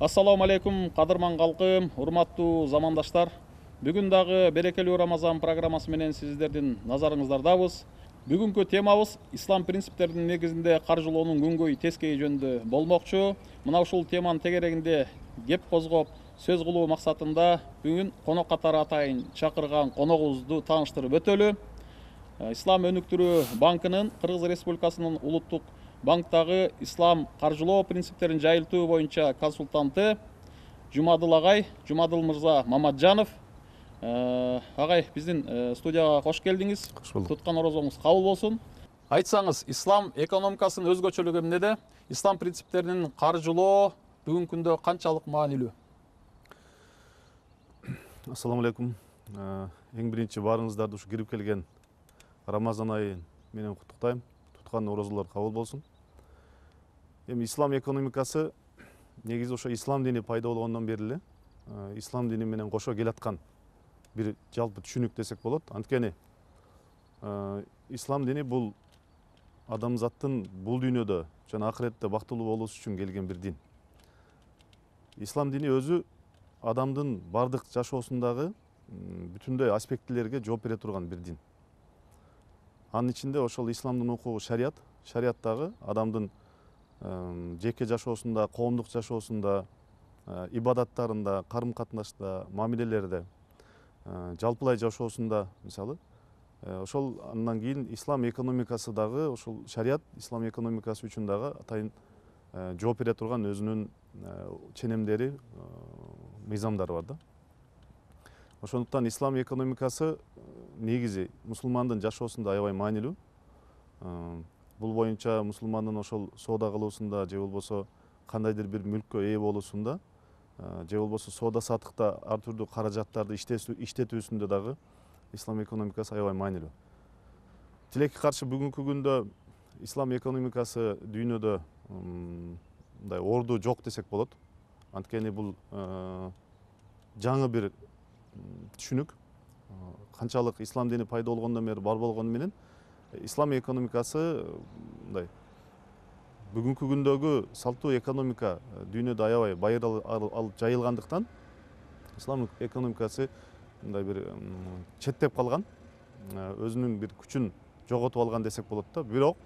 Ассаламу алейкум, кадырман калкым, урматтуу замандаштар. Бүгүн дагы берекелүү Рамазан программасы менен сиздердин назарыңыздардабыз. Бүгүнкү темабыз ислам принциптеринин негизинде каржылоонун күнгөй тескейи жөнүндө болмокчу. Мына ушул теманын тегерегинде кеп козгоп, сөз кылуу максатында бүгүн конок катары атайын чакырган коногубузду тааныштырып өтөлү. Ислам өнүктүрүү банкынын Кыргыз Республикасынын улуттук банктагы ислам каржылоо принциптерин жайылтуу боюнча консультанты Жумадыл агай, Жумадыл мырза Мамаджанов. Агай, биздин студияга кош келдиңиз. Кош болдук. Туткан орозоңуз кабыл болсун. Айтсаңыз, ислам экономикасынын өзгөчөлүгү эмнеде? Ислам принциптеринин каржылоо бүгүнкү күндө канчалык маанилүү? Ассаламу алейкум. Эң биринчи баарыңыздарды ушу кирип келген Рамазан айы менен куттуктайм. Туткан орозолор кабыл болсун. Эми ислам экономикасы негизи ошо ислам дини пайда болгондон бери эле ислам дини менен кошо келаткан бир жалпы түшүнүк десек болот. Анткени ислам дини бул адамзаттын бул дүйнөдө жана акыретте бактылуу болуусу үчүн келген бир дин. Ислам дини өзү адамдын бардык жашоосундагы бүтүндөй аспектилерге жооп бере турган бир дин. Анын ичинде ошол исламдын укугу шарият, шариаттагы адамдын жеке жашоосунда, коомдук жашоосунда, ибадаттарында, карым катнашта, мамилелерде, жалпылай жашоосунда, мисалы, ошол андан кийин ислам экономикасы дагы ошол шарият ислам экономикасы үчүн дагы атайын жооп бере турган өзүнүн ченемдери, мыйзамдары бар да. Ошондуктан ислам экономикасы негизи мусулмандын жашоосунда аябай маанилүү. Бул боюнча мусулмандын ошол соода кылуусунда же болбосо кандайдыр бир мүлккө ээ болуусунда же болбосо соода саттыкта ар түрдүү каражаттарды иштетүүсүндө дагы ислам экономикасы аябай маанилүү. Тилекке каршы бүгүнкү күндө ислам экономикасы дүйнөдө мындай орду жок десек болот. Анткени бул жаңы бир түшүнүк. Канчалык ислам дини пайда болгондон бери бар болгону менен ислам экономикасы мындай бүгүнкү күндөгү салттуу экономика дүйнөдө аябай байыр алып жайылгандыктан ислам экономикасы мындай бир четтеп калган, өзүнүн бир күчүн жоготуп алган десек болот да. Бирок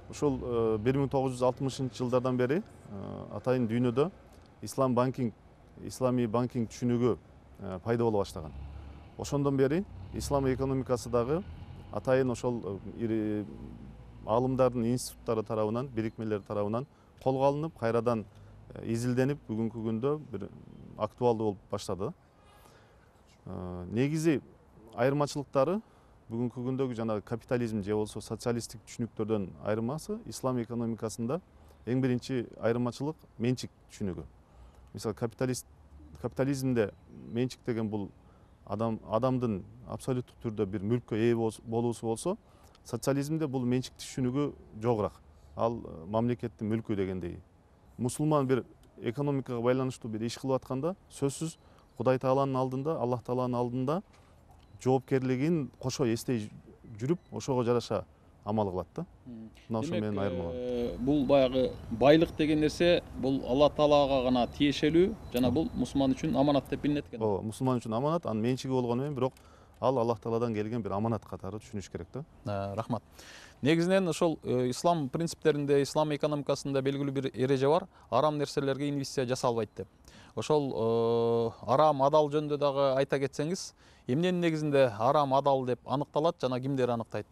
ушул 1960-жылдардан бери атайын дүйнөдө ислам банкинг, ислами банкинг түшүнүгү пайда боло баштаган. Ошондон бери ислам экономикасы дагы атайын ошол алымдардын институттары тарабынан, бирикмелер тарабынан колго алынып, кайрадан изилденип бүгүнкү күндө бир актуалдуу болуп баштады. Негизи айырмачылыктары бүгүнкү күндөгү жана капитализм же болбосо социалисттик түшүнүктөрдөн айырмасы ислам экономикасында эң биринчи айырмачылык менчик түшүнүгү. Мисалы капитализмде менчик деген бул адамдын абсолюттук түрдө бир мүлккө ээ болуусу болсо, социализмде бул менчик түшүнүгү жогураак. Ал мамлекеттин мүлкү дегендей. Мусулман бир экономикага байланыштуу бир иш кылып атканда, сөзсүз Кудай Тааланын алдында, Аллах Тааланын алдында жоопкерлигин кошо эстей жүрүп, ошого жараша амал кылат да. Мына ошо менен айырмаланат. Бул баягы байлык деген нерсе бул Алла Таалага гана тиешелүү жана бул мусулман үчүн аманат деп билинет экен. Ооба, мусулман үчүн аманат, анын менчиги болгону менен бирок ал Аллах Тааладан келген бир аманат катары түшүнүш керек да. Рахмат. Негизинен ошол ислам принциптеринде, ислам экономикасында белгилүү бир эреже бар. Арам нерселерге инвестиция жасалбайт деп. Ошол арам адал жөнүндө дагы айта кетсеңиз, эмненин негизинде арам адал деп аныкталат жана кимдер аныктайт?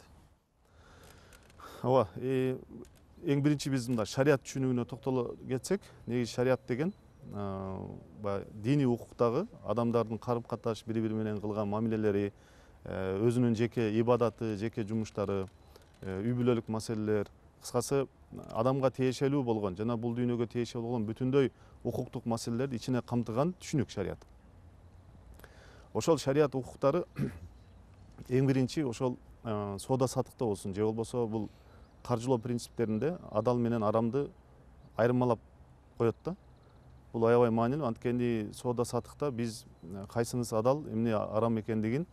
Ооба, эң биринчи биз мында шарият түшүнүгүнө токтоло кетсек, негизи шарият деген дини укуктагы адамдардын карым катнаш бири-бири менен кылган мамилелери, өзүнүн жеке ибадаты, жеке жумуштары, үй бүлөлүк маселелер, кыскасы адамга тиешелүү болгон жана бул дүйнөгө тиешелүү болгон бүтүндөй укуктук маселелерди ичине камтыган түшүнүк шарият. Ошол шарият укуктары эң биринчи ошол соода саттыкта болсун же болбосо бул каржылоо принциптеринде адал менен арамды айырмалап коет да. Бул аябай маанилүү, анткени соода саттыкта биз кайсынысы адал, эмне арам экендигин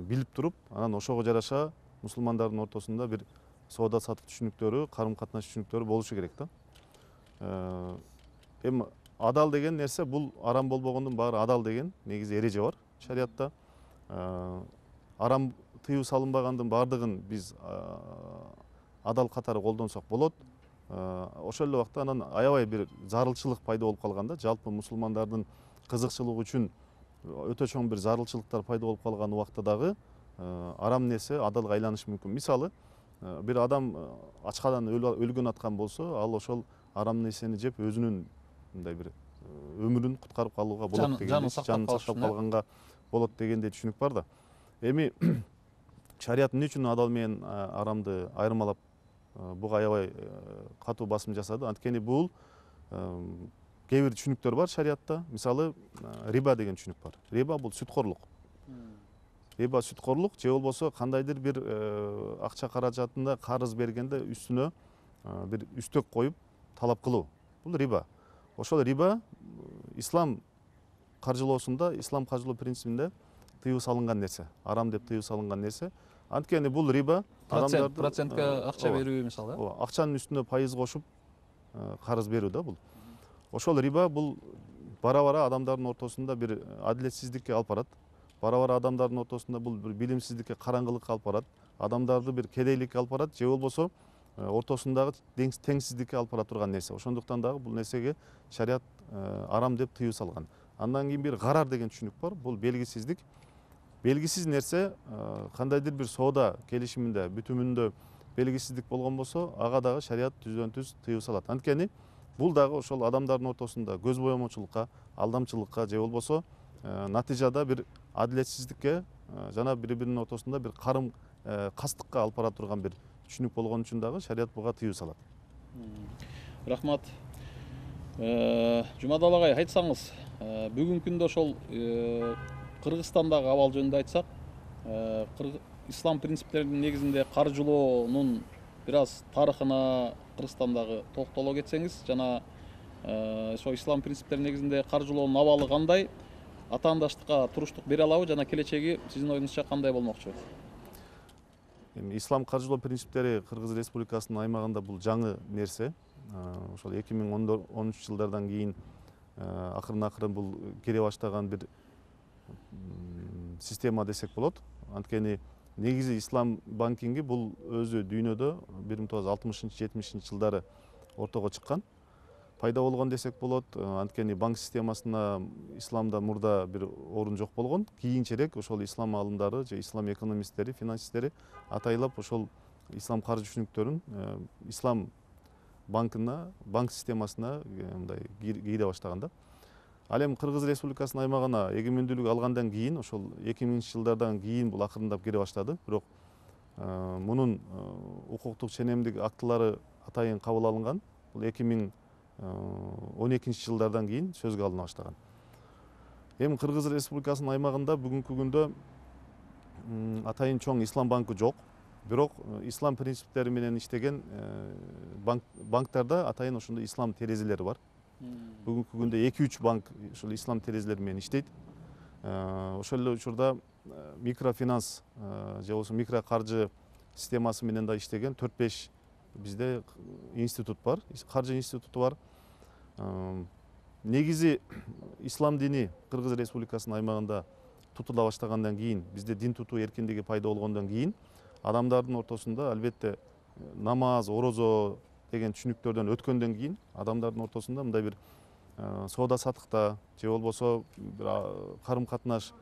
билип туруп, анан ошого жараша мусулмандардын ортосунда бир соода саттык түшүнүктөрү, карым катнаш түшүнүктөрү болушу керек да. Эми адал деген нерсе бул арам болбогондун баары адал деген негизи эреже бар шариятта. Арам тыюу салынбагандын баардыгын биз адал катары колдонсок болот. Ошол эле убакта анан аябай бир зарылчылык пайда болуп калганда, жалпы мусулмандардын кызыкчылыгы үчүн өтө чоң бир зарылчылыктар пайда болуп калган убакта дагы арам нерсе адалга айланышы мүмкүн. Мисалы, бир адам ачкадан өлгөн аткан болсо, ал ошол арам нерсени жеп өзүнүн мындай бир өмүрүн куткарып калууга болот деген, жанын сактап калганга болот дегендей түшүнүк бар да. Эми шарият эмне үчүн адал менен арамды айырмалап буга аябай катуу басым жасады? Анткени бул кээ бир түшүнүктөр бар шариятта. Мисалы, риба деген түшүнүк бар. Риба бул сүткорлук. Риба сүткорлук же болбосо кандайдыр бир акча каражатында карыз бергенде үстүнө бир үстөк коюп талап кылуу. Бул риба. Ошол риба ислам каржылоосунда, ислам каржылоо принцибинде тыюу салынган нерсе, арам деп тыюу салынган нерсе. Анткени бул риба процентке акча берүү мисалы. Акчанын үстүнө пайыз кошуп карыз берүү да бул. Ошол риба бул бара-бара адамдардын ортосунда бир адилетсиздикке алып барат. Бара-бара адамдардын ортосунда бул бир билимсиздикке, караңгылыкка алып барат. Адамдарды бир кедейликке алып барат, же болбосо ортосундагы теңсиздикке алып бара турган нерсе. Ошондуктан дагы бул нерсеге шарият арам деп тыюу салган. Андан кийин бир гарар деген түшүнүк бар. Бул белгисиздик. Белгисиз нерсе кандайдыр бир соода келишиминде, бүтүмүндө белгисиздик болгон болсо, ага дагы шарият түздөн-түз тыюу салат. Анткени бул дагы ошол адамдардын ортосунда көз боемочулукка, алдамчылыкка же болбосо натыйжада бир адилетсиздикке жана бири-биринин ортосунда бир карым кастыкка алып бара турган бир түшүнүк болгон үчүн дагы шарият буга тыюу салат. Рахмат. Жумадал агай, айтсаңыз, бүгүнкү күндө ошол Кыргызстандагы абал жөнүндө айтсак, ислам принциптеринин негизинде каржылоонун бир аз тарыхына Кыргызстандагы токтоло кетсеңиз, жана ошо ислам принциптеринин негизинде каржылоонун абалы кандай, атаандаштыкка туруштук бере алабы жана келечеги сиздин оюңузча кандай болмокчу? Эми ислам каржылоо принциптери Кыргыз Республикасынын аймагында бул жаңы нерсе. Ошол 2013 жылдардан кийин акырын бул кире баштаган бир система десек болот. Анткени негизи ислам банкинги бул өзү дүйнөдө 1960-70 жылдары ортого чыккан. Пайда болгон десек болот. Анткени банк системасына исламда мурда бир орун жок болгон. Кийинчерээк ошол ислам аалымдары же ислам экономисттери, финансисттери атайлап ошол ислам каржы түшүнүктөрүн ислам банкына, банк системасына мындай кийде баштаган да. Ал эми Кыргыз Республикасынын аймагына эгемендүүлүк алгандан кийин, ошол 2000 жылдардан кийин бул акырындап кире баштады. Бирок мунун укуктук ченемдик актылары атайын кабыл алынган. Бул 2012 жылдардан кийин сөзгө алына баштаган. Эми Кыргыз Республикасынын аймагында бүгүнкү күндө атайын чоң ислам банкы жок. Бирок ислам принциптери менен иштеген банктарда атайын ошондой ислам терезелери бар. Бүгүнкү күндө 2-3 банк ошол ислам терезелери менен иштейт. Ошол эле учурда микрофинанс же болбосо микро каржы системасы менен да иштеген 4-5 бизде институт бар, каржы институту бар. Негизи ислам дини Кыргыз Республикасынын аймагында тутула баштагандан кийин, бизде дин тутуу эркиндиги пайда болгондон кийин адамдардын ортосунда албетте намаз, орозо деген түшүнүктөрдөн өткөндөн кийин адамдардын ортосунда мындай бир соода сатыкта же болбосо бир карым катнаш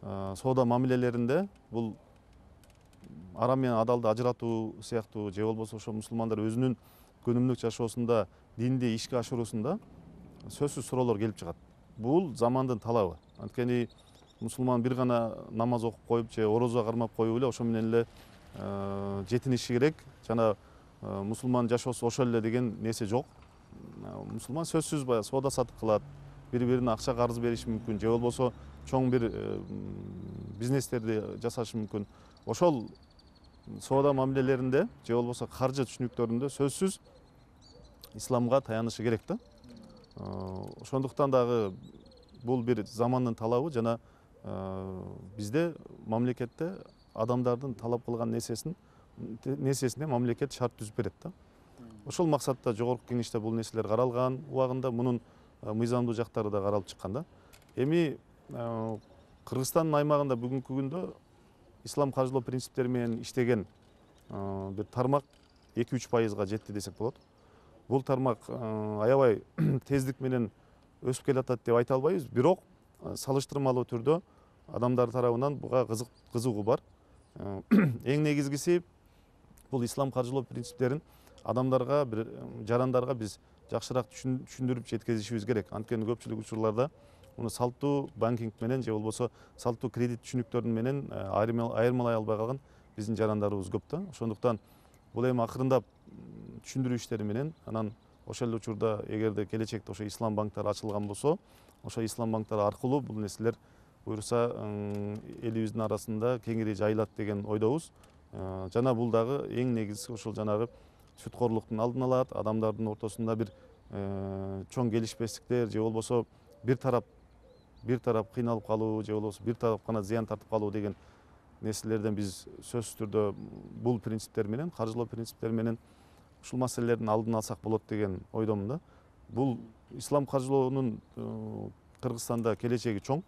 соода мамилелеринде бул арам менен адалды ажыратуу сыяктуу же болбосо ошо мусулмандар өзүнүн күнүмдүк жашоосунда динди ишке ашыруусунда сөзсүз суроолор келип чыгат. Бул замандын талабы. Анткени мусулман бир гана намаз окуп коюп же орозо кармап коюп эле ошо менен эле жетиниши керек жана мусулман жашоосу ошол эле деген нерсе жок. Мусулман сөзсүз баягы соода сатык кылат, бири-бирине акча карыз бериши мүмкүн, же болбосо чоң бир бизнестерди жасашы мүмкүн. Ошол соода мамилелеринде же болбосо каржы түшүнүктөрүндө сөзсүз исламга таянышы керек да. Ошондуктан дагы бул бир замандын талабы жана бизде мамлекетте адамдардын талап кылган нерсесине мамлекет шарт түзүп берет да. Ошол максатта жогорку кеңеште бул нерселер каралган убагында мунун мыйзамдуу жактары да каралып чыккан да. Эми Кыргызстандын аймагында бүгүнкү күндө ислам каржылоо принциптери менен иштеген бир тармак 2-3% жетти десек болот. Бул тармак аябай тездик менен өсүп келатат деп айта албайбыз, бирок салыштырмалуу түрдө адамдар тарабынан буга кызыгуу бар. Эң негизгиси бул ислам каржылоо принциптерин адамдарга, бир жарандарга биз жакшыраак түшүндүрүп жеткизишибиз керек. Анткени көпчүлүк учурларда муну салттуу банкинг менен же болбосо салттуу кредит түшүнүктөрү менен айырмалай албай калган биздин жарандарыбыз көп да. Ошондуктан бул эми акырындап түшүндүрүү иштери менен, анан ошол эле учурда эгерде келечекте ошо ислам банктары ачылган болсо, ошо ислам банктары аркылуу бул нерселер буюрса элибиздин арасында кеңири жайылат деген ойдобуз. Жана бул дагы эң негизгиси ошол жанагы сүткорлуктун алдын алат, адамдардын ортосунда бир чоң келишпестиктер же болбосо бир тарап кыйналып калуу же болбосо бир тарап гана зыян тартып калуу деген нерселерден биз сөзсүз түрдө бул принциптер менен, каржылоо принциптери менен ушул маселелердин алдын алсак болот деген ойдомун да. Бул ислам каржылоонун Кыргызстанда келечеги чоң.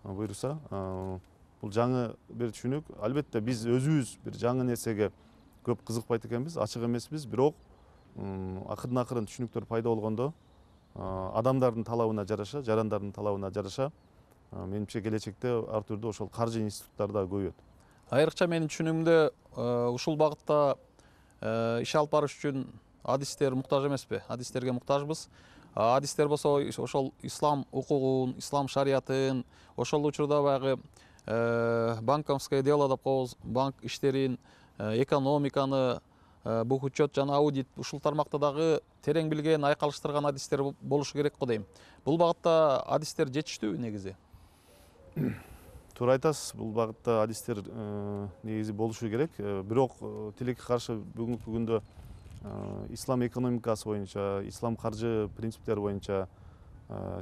Буюрса, бул жаңы бир түшүнүк. Албетте биз өзүбүз бир жаңы нерсеге көп кызыкпайт экенбиз, ачык эмеспиз, бирок акырын түшүнүктөр пайда болгондо адамдардын талабына жараша, жарандардын талабына жараша менимче келечекте ар түрдүү ошол каржы институттары да көбөйөт. Айрыкча менин түшүнүгүмдө ушул багытта иш алып барыш үчүн адистер муктаж эмеспи? Адистерге муктажбыз. Адистер болсо ошол ислам укугун, ислам шариятын, ошол учурда баягы банковское дело деп коебуз, банк иштерин, экономиканы, бухучет жана аудит ушул тармакта дагы терең билген, айкалыштырган адистер болушу керек го дейм. Бул багытта адистер жетиштүүбү негизи? Туура айтасыз, бул багытта адистер негизи болушу керек. Бирок тилекке каршы бүгүнкү күндө ислам экономикасы боюнча, ислам каржы принциптери боюнча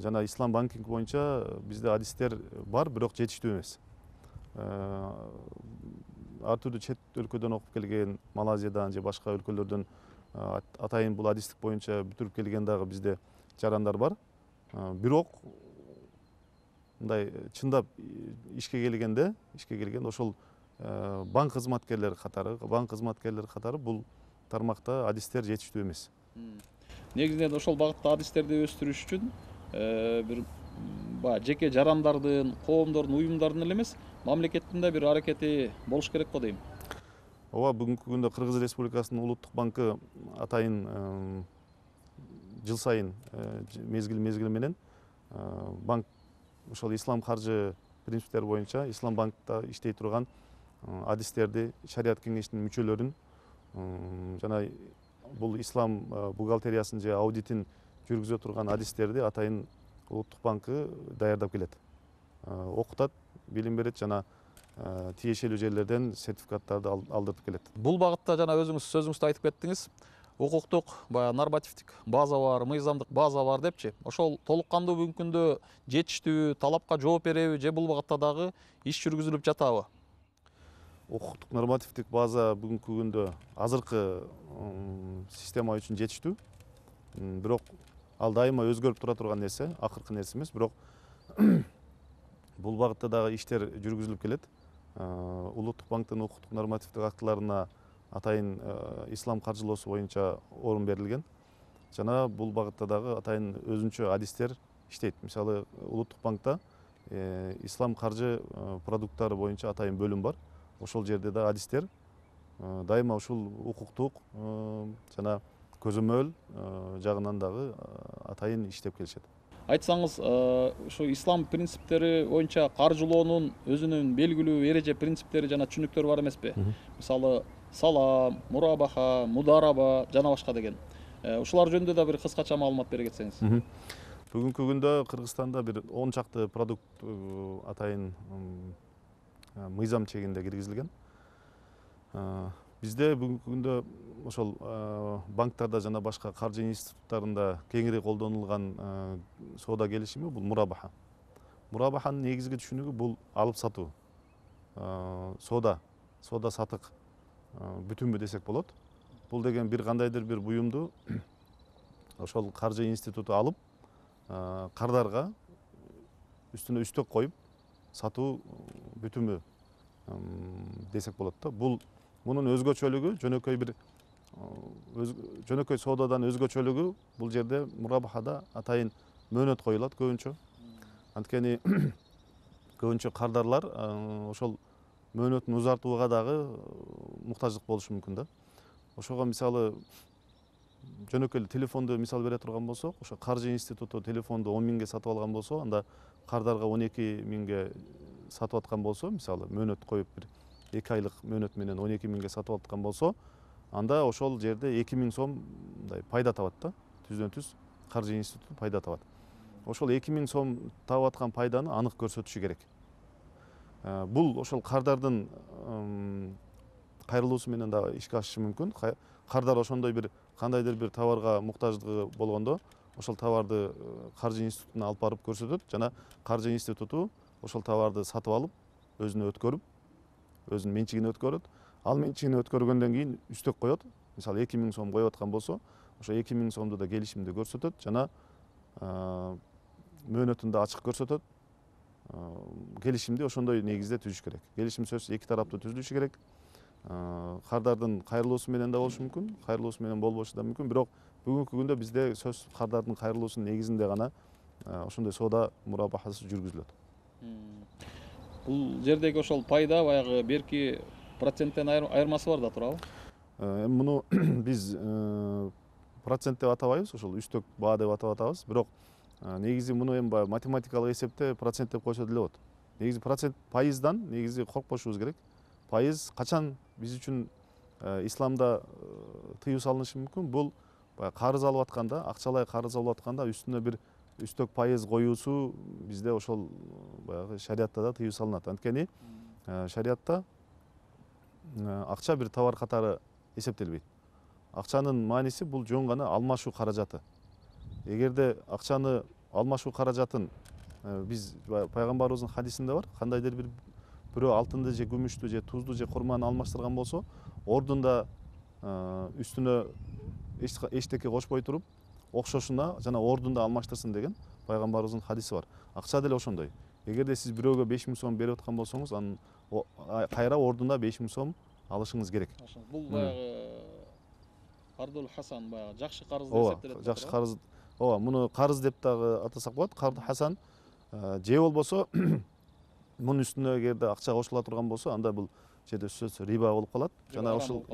жана ислам банкинг боюнча бизде адистер бар, бирок жетиштүү эмес. Ар түрдүү чет өлкөдөн окуп келген, Малайзиядан же башка өлкөлөрдөн атайын бул адистик боюнча бүтүрүп келген дагы бизде жарандар бар. Бирок мындай чындап ишке келгенде ошол банк кызматкерлери катары бул тармакта адистер жетиштүү эмес. Негизинен ошол багытта адистерди өстүрүш үчүн бир жеке жарандардын, коомдордун, уюмдардын эле эмес, мамлекеттин да бир аракети болуш керек го дейм. Ооба, бүгүнкү күндө Кыргыз Республикасынын улуттук банкы атайын жыл сайын мезгил менен банк ошол ислам каржы принциптери боюнча ислам банкта иштей турган адистерди, шарият кеңешинин мүчөлөрүн жана бул ислам бухгалтериясын же аудитин жүргүзө турган адистерди атайын улуттук банкы даярдап келет, окутат, билим берет жана тиешелүү жерлерден сертификаттарды алдыртып келет. Бул багытта жана өзүңүз сөзүңүздө айтып кеттиңиз, укуктук, нормативдик база бар, мыйзамдык база бар депчи. Ошол толук кандуу бүгүнкү күндө жетиштүү, талапка жооп береби же бул багытта дагы иш жүргүзүлүп жатабы? Укуктук нормативдик база бүгүнкү күндө азыркы система үчүн жетиштүү. Бирок ал дайыма өзгөрүп тура турган нерсе, акыркы нерсе эмес, бирок бул багытта дагы иштер жүргүзүлүп келет. Улуттук банктын укуктук нормативдик актыларына атайын ислам каржылоосу боюнча орун берилген. Жана бул багытта дагы атайын өзүнчө адистер иштейт. Мисалы, улуттук банкта ислам каржы продукттары боюнча атайын бөлүм бар. Ошол жерде да адистер дайыма ушул укуктук жана көзөмөл жагынан дагы атайын иштеп келишет. Айтсаңыз, ушу ислам принциптери боюнча каржылоонун өзүнүн белгилүү эреже принциптери жана түшүнүктөрү бар эмеспи? Мисалы, салам, мурабаха, мудараба жана башка деген. Ушулар жөнүндө да бир кыскача маалымат бере кетсеңиз. Бүгүнкү күндө Кыргызстанда бир 10 чакты продукт атайын мыйзам чегинде киргизилген. Бизде бүгүнкү күндө ошол банктарда жана башка каржы институттарында кеңири колдонулган соода келишими бул мурабаха. Мурабаханын негизги түшүнүгү бул алып сатуу, соода сатык бүтүнбү десек болот. Бул деген бир кандайдыр бир буюмду ошол каржы институту алып, кардарга үстүнө үстөк коюп сатуу бүтүмү десек болот да. Мунун өзгөчөлүгү жөнөкөй бир жөнөкөй соодадан өзгөчөлүгү бул жерде мурабахада атайын мөөнөт коюлат көбүнчө. Анткени көбүнчө кардарлар ошол мөөнөтүн узартууга дагы муктаждык болушу мүмкүн да. Ошого мисалы жөнөкөй телефонду мисал бере турган болсок, ошо каржы институту телефонду 10 миңге сатып алган болсо, анда кардарга 12 миңге сатып аткан болсо, мисалы мөөнөт коюп бир 2 айлык мөөнөт менен 12 миңге сатып аткан болсо, анда ошол жерде 2 миң сом пайда табат да. Түздөн-түз каржы институту пайда табат. Ошол 2 миң сом табып аткан пайданы анык көрсөтүшү керек. Бул ошол кардардын кайрылуусу менен да ишке ашышы мүмкүн. Кардар ошондой бир кандайдыр бир товарга муктаждыгы болгондо, ошол товарды каржы институтуна алып барып көрсөтөт жана каржы институту ошол товарды сатып алып, өзүнө өткөрүп, өзүнүн менчигине өткөрөт. Ал менчигине өткөргөндөн кийин үстөк коет. Мисалы 2 миң сом коюп аткан болсо, ошо 2 миң сомду да келишимди көрсөтөт жана мөөнөтүн да ачык көрсөтөт. Келишимди ошондой негизде түзүш керек. Келишим сөзсүз эки тараптуу түзүлүшү керек. Кардардын кайрылуусу менен да болушу мүмкүн, кайрылуусу менен болбошу да мүмкүн. Бирок бүгүнкү күндө бизде сөзсүз кардардын кайрылуусунун негизинде гана ошондой соода мурабахасы жүргүзүлөт. Бул жердеги ошол пайда баягы берки проценттен айырмасы бар да турабы? Муну биз процент деп атабайбыз, ошол үстөк баа деп атап атабыз. Бирок негизи муну эми баягы математикалык эсепте процент деп койсо деле болот. Негизи процент пайыздан негизи коркпошубуз керек. Пайыз качан биз үчүн исламда тыюу салынышы мүмкүн? Бул баягы карыз алып атканда, акчалай карыз алып атканда үстүнө бир үстөк пайыз коюусу бизде ошол баягы шариатта да тыюу салынат. Анткени шариатта акча бир товар катары эсептелбейт. Акчанын мааниси бул жөн гана алмашуу каражаты. Эгерде акчаны алмашуу каражатын биз пайгамбарыбыздын хадисинде бар, кандайдыр бирөө алтынды же күмүштү же тузду же курманы алмаштырган болсо, ордунда үстүнө эчтеке кошпой туруп, окшошуна жана ордунда алмаштырсын деген пайгамбарыбыздын хадиси бар. Акча деле ошондой. Эгерде сиз бирөөгө 5 миң сом берип аткан болсоңуз, анын кайра ордунда 5 миң сом алышыңыз керек. Бул баягы кардул хасан, баягы жакшы карыз деп эсептелет. Жакшы карыз. Ооба, муну карыз деп дагы атасак болот. Кард хасан же болбосо мунун үстүнө эгерде акча кошула турган болсо, анда бул жерде сөзсүз риба болуп калат. Жана ушул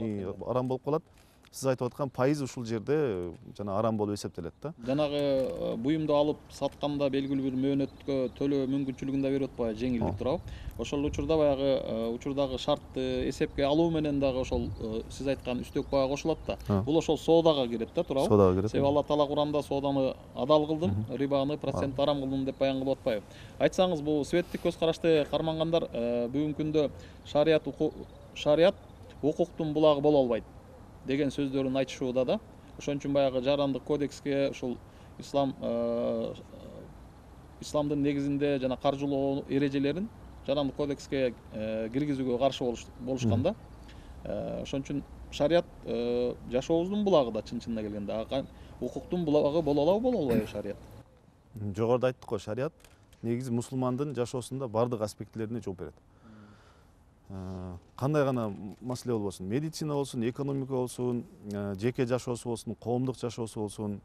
арам болуп калат. Сиз айтып аткан пайыз ушул жерде жана арам болуп эсептелет да. Жанагы буюмду алып сатканда белгилүү бир мөөнөткө төлөө мүмкүнчүлүгүн да берип атпайбы, жеңилдик турабы? Ошол учурда баягы учурдагы шартты эсепке алуу менен дагы ошол сиз айткан үстөк баа кошулат да. Бул ошол соодага кирет да, турабы? Соодага кирет. Себеби Алла Таала Куранда сооданы адал кылдым, рибаны процент арам кылдым деп баян кылып атпайбы? Айтсаңыз, бул светтик көз карашты кармангандар бүгүнкү күндө шарият укуктун булагы боло албайт деген сөздөрүн айтышууда да. Ошон үчүн баягы жарандык кодекске ушул исламдын негизинде жана каржылоо эрежелерин жарандык кодекске киргизүүгө каршы болушкан да. Ошон үчүн шарият жашообуздун булагы да чын-чынына келгенде. Укуктун булагы боло алабы, боло албайбы шарият? Жогоруда айттык го, шарият негизи мусулмандын жашоосунда бардык аспектилерине жооп берет. Кандай гана маселе болбосун, медицина болсун, экономика болсун, жеке жашоосу болсун, коомдук жашоосу болсун,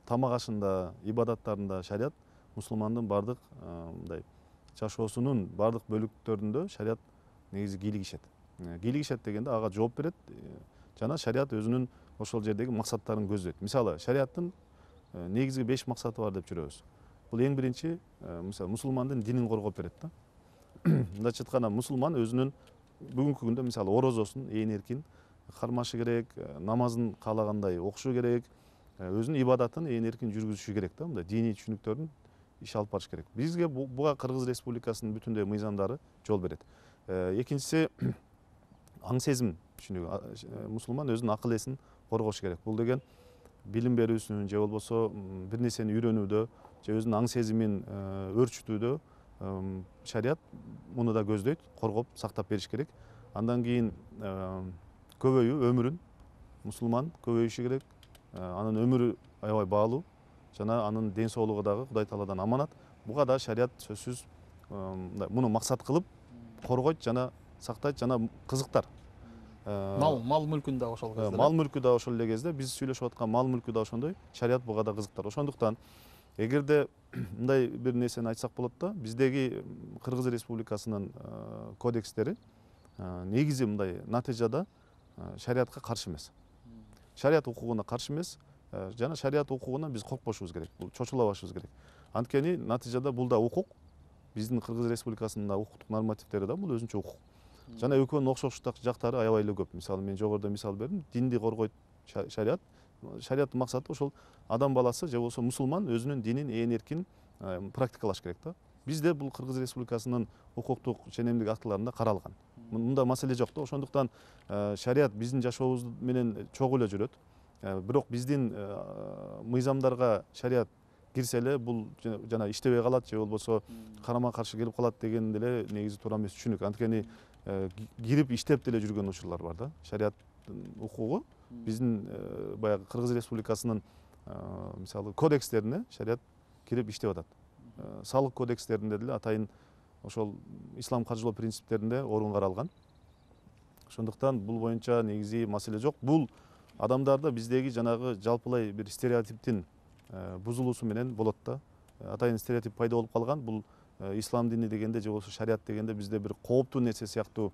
тамак ашында, ибадаттарында шарият мусулмандын бардык мындай жашоосунун бардык бөлүктөрүндө шарият негизи кийлигишет. Кийлигишет дегенде ага жооп берет жана шарият өзүнүн ошол жердеги максаттарын көздөйт. Мисалы, шариаттын негизги 5 максаты бар деп жүрөбүз. Бул эң биринчи, мисалы, мусулмандын динин коргоп берет да. Мындайча айтканда, мусулман өзүнүн бүгүнкү күндө мисалы орозосун ээн эркин кармашы керек, намазын каалагандай окушу керек, өзүнүн ибадатын ээн эркин жүргүзүшү керек да, мындай диний түшүнүктөрүн иш алып барыш керек. Бизге буга Кыргыз Республикасынын бүтүндөй мыйзамдары жол берет. Экинчиси, аң сезим түшүнүгү. Мусулман өзүнүн акыл эсин коргош керек. Бул деген билим берүүсүн же болбосо бир нерсени үйрөнүүдө же өзүнүн аң сезимин өөрчүтүүдө шарият муну да көздөйт, коргоп, сактап бериш керек. Андан кийин көбөйүү, өмүрүн мусулман көбөйүшү керек. Анын өмүрү аябай баалуу. жана анын ден соолугу дагы Кудай Тааладан аманат. Буга да шарият сөзсүз муну максат кылып коргойт жана сактайт жана кызыктар. Мал мүлкүн да ошол кезде. Мал мүлкү да ошол эле кезде биз сүйлөшүп аткан мал мүлкү да ошондой, шарият буга да кызыктар. Ошондуктан эгерде мындай бир нерсени айтсак болот да, биздеги Кыргыз Республикасынын кодекстери негизи мындай натыйжада шариятка каршы эмес. Шарият укугуна каршы эмес, жана шарият укугуна биз коркпошубуз керек, чочулабашыбыз керек. Анткени натыйжада бул да укук, биздин Кыргыз Республикасынын да укуктук нормативдери да бул өзүнчө укук. Жана экөөнүн окшоштук жактары аябай эле көп. Мисалы мен жогоруда мисал бердим, динди коргойт шарият. Шариаттын максаты ошол адам баласы же болбосо мусулман өзүнүн динин ээн эркин практикалаш керек да. Бизде бул Кыргыз Республикасынын укуктук ченемдик актыларында каралган. Мында маселе жок да. Ошондуктан шарият биздин жашообуз менен чогуу эле жүрөт. Бирок биздин мыйзамдарга шарият кирсе эле бул жана иштебей калат же болбосо карама каршы келип калат деген деле негизи туура эмес түшүнүк. Анткени кирип иштеп деле жүргөн учурлар бар да. Шариаттын укугу биздин баягы Кыргыз Республикасынын мисалы кодекстерине шарият кирип иштеп атат. Салык кодекстеринде деле атайын ошол ислам каржылоо принциптеринде орун каралган. Ошондуктан бул боюнча негизи маселе жок. Бул адамдарда биздеги жанагы жалпылай бир стереотиптин бузулуусу менен болот да. Атайын стереотип пайда болуп калган. Бул ислам дини дегенде же болбосо шарият дегенде бизде бир кооптуу нерсе сыяктуу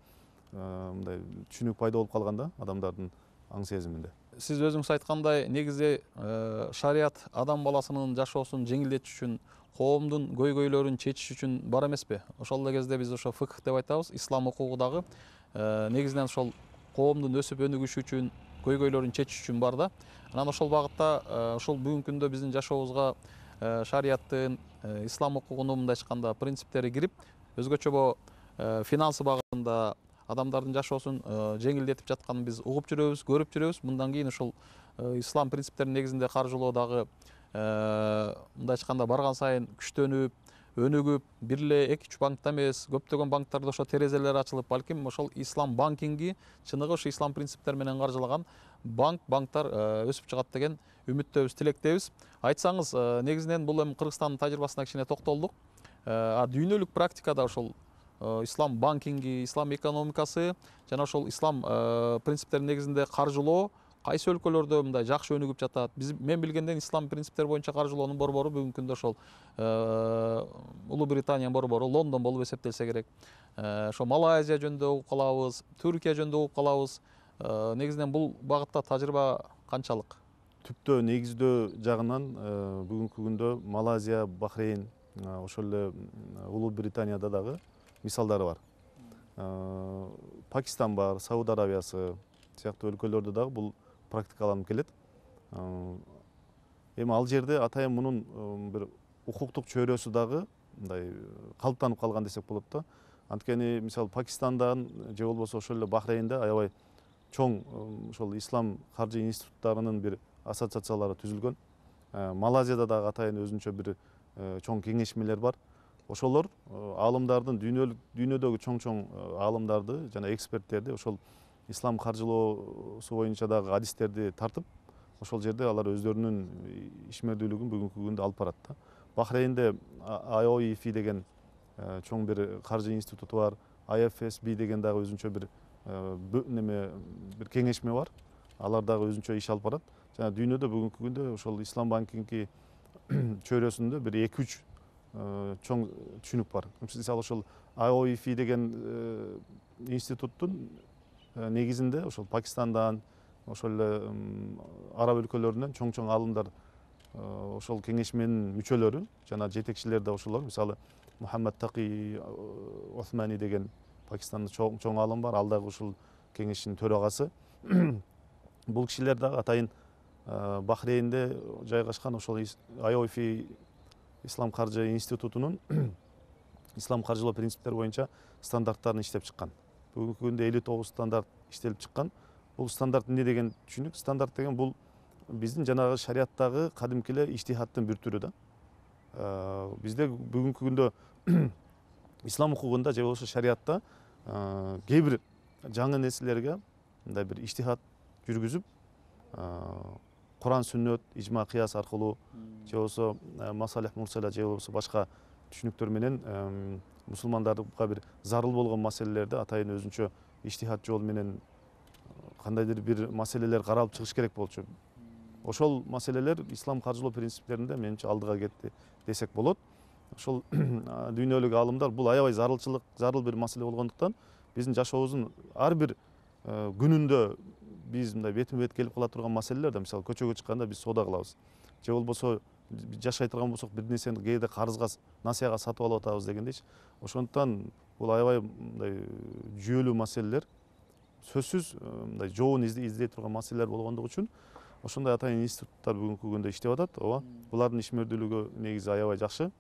мындай түшүнүк пайда болуп калган да адамдардын аң сезиминде. Сиз өзүңүз айткандай, негизи шарият адам баласынын жашоосун жеңилдетиш үчүн, коомдун көйгөйлөрүн чечиш үчүн бар эмеспи? Ошол эле кезде биз ошо фыкх деп айтабыз, ислам укугу дагы негизинен ошол коомдун өсүп өнүгүшү үчүн, көйгөйлөрүн чечиш үчүн бар да. Анан ошол багытта ошол бүгүнкү күндө биздин жашообузга шариаттын, ислам укугунун мындай айтканда принциптери кирип, өзгөчө финансы багытында адамдардын жашоосун жеңилдетип жатканын биз угуп жүрөбүз, көрүп жүрөбүз. Мындан кийин ошол ислам принциптеринин негизинде каржылоо дагы мындай айтканда барган сайын күчтөнүп, өнүгүп, бир эле 2-3 банкта эмес, көптөгөн банктарда ошо терезелер ачылып, балким ошол ислам банкинги чыныгы ошо ислам принциптери менен каржылаган банктар өсүп чыгат деген үмүттөбүз, тилектебиз. Айтсаңыз, негизинен бул эми Кыргызстандын тажрыйбасына кичине токтолдук. Дүйнөлүк практикада ошол ислам банкинги, ислам экономикасы жана ошол ислам принциптеринин негизинде каржылоо кайсы өлкөлөрдө мындай жакшы өнүгүп жатат? Мен билгенден ислам принциптери боюнча каржылоонун борбору бүгүнкү күндө ошол Улуу Британиянын борбору Лондон болуп эсептелсе керек. Ошо Малайзия жөнүндө угуп калабыз, Түркия жөнүндө угуп калабыз. Негизинен бул багытта тажрыйба канчалык? Түптөө негиздөө жагынан бүгүнкү күндө Малайзия, Бахрейн, ошол эле Улуу Британияда дагы мисалдары бар. Пакистан бар, Сауд Арабиясы сыяктуу өлкөлөрдө дагы бул практикаланып келет. Эми ал жерде атайын мунун бир укуктук чөйрөсү дагы мындай калыптанып калган десек болот да. Анткени мисалы Пакистандан же болбосо ошол эле Бахрейнде аябай чоң ошол ислам каржы институттарынын бир ассоциациялары түзүлгөн. Малайзияда дагы атайын өзүнчө бир чоң кеңешмелер бар. Ошолор аалымдардын дүйнөдөгү чоң аалымдарды жана эксперттерди ошол ислам каржылоосу боюнча дагы адистерди тартып, ошол жерде алар өздөрүнүн ишмердүүлүгүн бүгүнкү күндө алып барат да. Бахрейнде IOEF деген чоң бир каржы институту бар, IFSB деген дагы өзүнчө бир кеңешме бар. Алар дагы өзүнчө иш алып барат. Жана дүйнөдө бүгүнкү күндө ошол ислам банкинги чөйрөсүндө бир 2-3 чоң түшүнүк бар. Мисалы ошол IOEF деген институттун негизинде ошол Пакистандан, ошол эле араб өлкөлөрүнөн чоң аалымдар ошол кеңешменин мүчөлөрү жана жетекчилер да ошолор. Мисалы Мухаммад Таки Османи деген Пакистанда чоң аалым бар, ал дагы ушул кеңештин төрагасы. Бул кишилер дагы атайын Бахрейнде жайгашкан ошол IOEF ислам каржы институтунун ислам каржылоо принциптери боюнча стандарттарын иштеп чыккан. Бүгүнкү күндө 59 стандарт иштелип чыккан. Бул стандарт эмне деген түшүнүк? Стандарт деген бул биздин жанагы шарияттагы кадимки эле иштихаттын бир түрү да. Бизде бүгүнкү күндө ислам укугунда же болбосо шариятта кээ бир жаңы нерселерге мындай бир иштихат жүргүзүп Kur'an, sünnet, icma, kıyas arkылуу же болбосо масалих мурсала же болбосо башка түшүнүктөр менен мусулмандарга бир зарыл болгон маселелерди атайын өзүнчө иштихат жол менен кандайдыр бир маселелер каралып чыгыш керек болчу. Ошол маселелер ислам каржылоо принциптеринде менимче алдыга кетти десек болот. Ошол дүйнөлүк аалымдар бул аябай зарыл бир маселе болгондуктан биздин жашообуздун ар бир күнүндө биз мындай бетме бет келип кала турган маселелер да, мисалы көчөгө чыкканда биз соода кылабыз же болбосо жашай турган болсок бир нерсени кээде карызга насыяга сатып алып атабыз дегендейчи. Ошондуктан бул аябай мындай жүйөлүү маселелер, сөзсүз мындай жообун издей турган маселелер болгондугу үчүн ошондой атайын институттар бүгүнкү күндө иштеп атат. Ооба, булардын ишмердүүлүгү негизи аябай жакшы.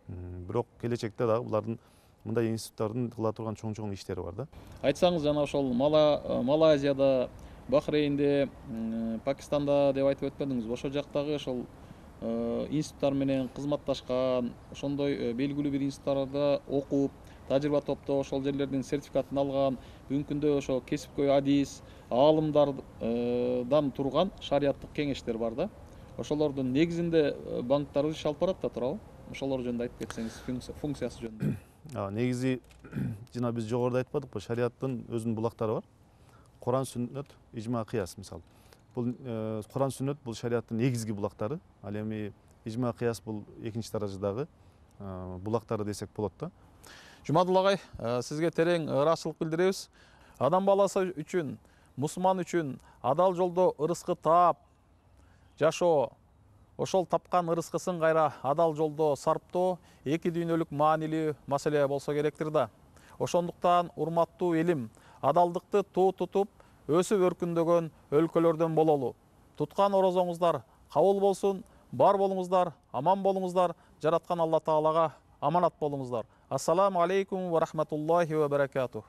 Бирок келечекте дагы булардын мындай институттардын кыла турган чоң иштери бар да. Айтсаңыз, жана ошол Малайзияда, Бахрейнде, Пакистанда деп айтып өтпөдүңүз. Ошол жактагы ошол институттар менен кызматташкан, ошондой белгилүү бир институттарда окуп, тажрыйба топтоп, ошол жерлердин сертификатын алган, бүгүнкү күндө ошо кесипкөй адис, аалымдардан турган шарияттык кеңештер бар да. Ошолордун негизинде банктарыбыз иш алып барат да туурабы? Ошолор жөнүндө айтып кетсеңиз, функциясы жөнүндө. Негизи жана биз жогоруда айтпадыкпы, шарияттын өзүнүн булактары бар. Kur'an, sünnet, icma, kıyas misal. Bul Kur'an, sünnet bul şeriattın negizgi bulактары. Ал эми icma, kıyas bul экинчи даражадагы булактары десек болот да. Жумадул агай, сизге терең ыраазычылык билдиребиз. Адам баласы үчүн, мусулман үчүн адал жолдо ырыскы таап жашоо, ошол тапкан ырыскысын кайра адал жолдо сарптоо эки дүйнөлүк маанилүү маселе болсо керектир да. Ошондуктан урматтуу элим, адалдыкты туу тутуп, өсүп өркүндөгөн өлкөлөрдөн бололу. Туткан орозоңуздар кабыл болсун, бар болуңуздар, аман болуңуздар, жараткан Алла Таалага аманат болуңуздар. Ассаламу алейкум ва рахматуллахи ва баракатух.